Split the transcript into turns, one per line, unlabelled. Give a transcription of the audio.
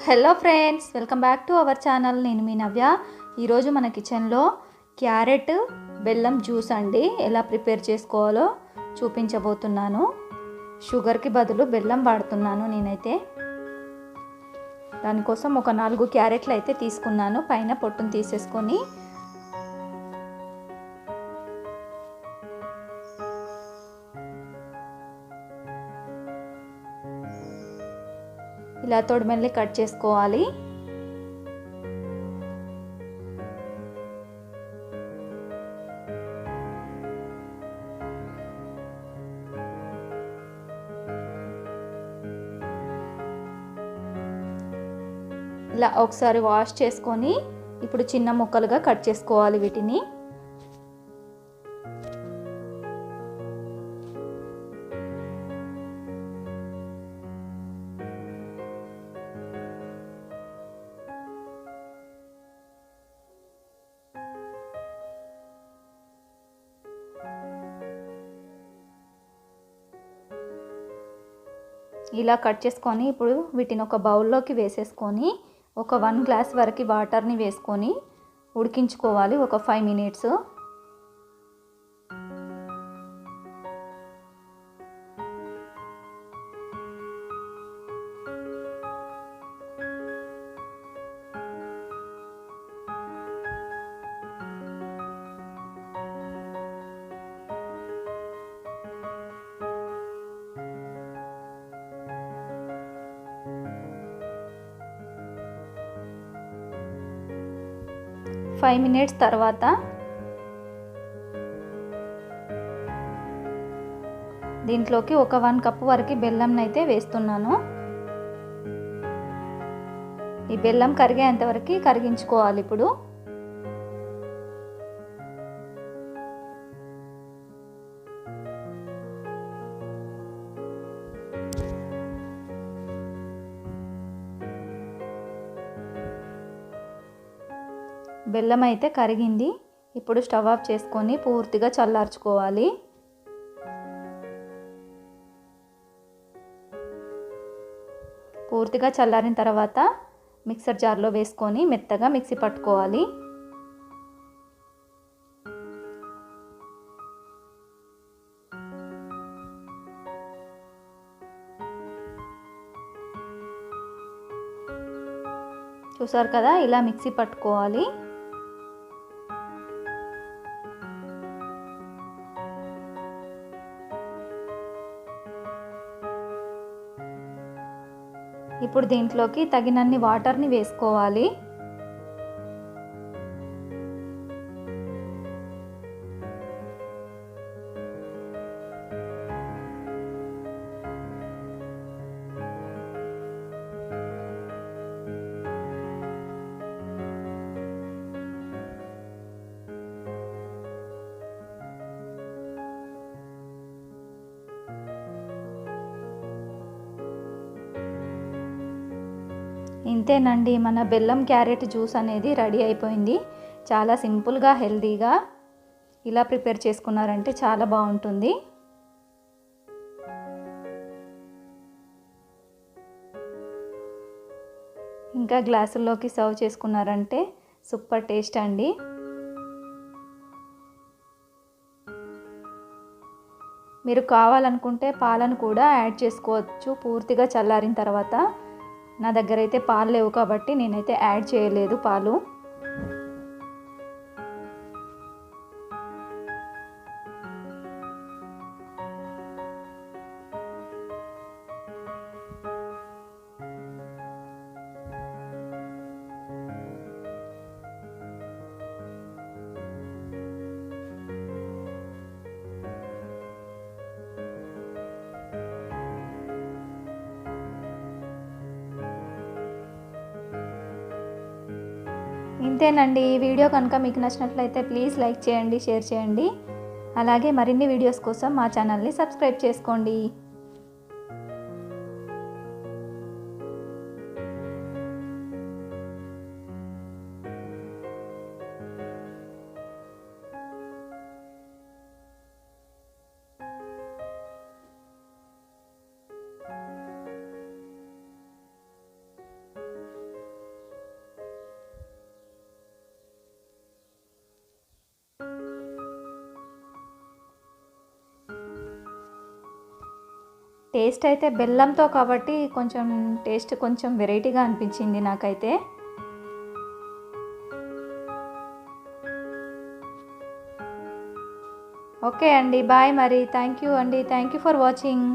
Hello friends, welcome back to our channel. నేను మీ నవ్య. ఈరోజు మన కిచెన్లో క్యారెట్ బెల్లం జ్యూస్ అండి ఎలా ప్రిపేర్ చేసుకోవాలో చూపించబోతున్నాను. షుగర్కి బదులు బెల్లం వాడుతున్నాను నేనైతే. దానికోసం ఒక 4 క్యారెట్లు అయితే తీసుకున్నాను. పైన పొట్టును తీసేసుకొని ఇలా తొడిమెల్లి కట్ చేసుకోవాలి. ఇలా ఒకసారి వాష్ చేసుకొని ఇప్పుడు చిన్న ముక్కలుగా కట్ చేసుకోవాలి వీటిని. ఇలా కట్ చేసుకొని ఇప్పుడు వీటిని ఒక బౌల్లోకి వేసేసుకొని ఒక 1 గ్లాస్ వరకు వాటర్ని వేసుకొని ఉడికించుకోవాలి ఒక 5 మినిట్స్. ఫైవ్ మినిట్స్ తర్వాత దీంట్లోకి ఒక 1 కప్ వరకు బెల్లం అయితే వేస్తున్నాను. ఈ బెల్లం కరిగేంత వరకు కరిగించుకోవాలి. ఇప్పుడు బెల్లం అయితే కరిగింది. ఇప్పుడు స్టవ్ ఆఫ్ చేసుకొని పూర్తిగా చల్లార్చుకోవాలి. పూర్తిగా చల్లారిన తర్వాత మిక్సర్ జార్లో వేసుకొని మెత్తగా మిక్సీ పట్టుకోవాలి. చూసారు కదా, ఇలా మిక్సీ పట్టుకోవాలి. ఇప్పుడు దీంట్లోకి తగినన్ని వాటర్ని వేసుకోవాలి. ఇంతేనండి, మన బెల్లం క్యారెట్ జ్యూస్ అనేది రెడీ అయిపోయింది. చాలా సింపుల్గా హెల్తీగా ఇలా ప్రిపేర్ చేసుకున్నారంటే చాలా బాగుంటుంది. ఇంకా గ్లాసుల్లోకి సర్వ్ చేసుకున్నారంటే సూపర్ టేస్ట్ అండి. మీరు కావాలనుకుంటే పాలను కూడా యాడ్ చేసుకోవచ్చు పూర్తిగా చల్లారిన తర్వాత. నా దగ్గర అయితే పాలు లేవు కాబట్టి నేనైతే యాడ్ చేయలేదు పాలు. ఇంతేనండి. ఈ వీడియో కనుక మీకు నచ్చినట్లయితే ప్లీజ్ లైక్ చేయండి, షేర్ చేయండి. అలాగే మరిన్ని వీడియోస్ కోసం మా ఛానల్ని సబ్స్క్రైబ్ చేసుకోండి. టేస్ట్ అయితే బెల్లంతో కాబట్టి కొంచెం టేస్ట్ కొంచెం వెరైటీగా అనిపించింది నాకైతే. ఓకే అండి, బాయ్ మరి. థ్యాంక్ యూ అండి, థ్యాంక్ యూ ఫర్ వాచింగ్.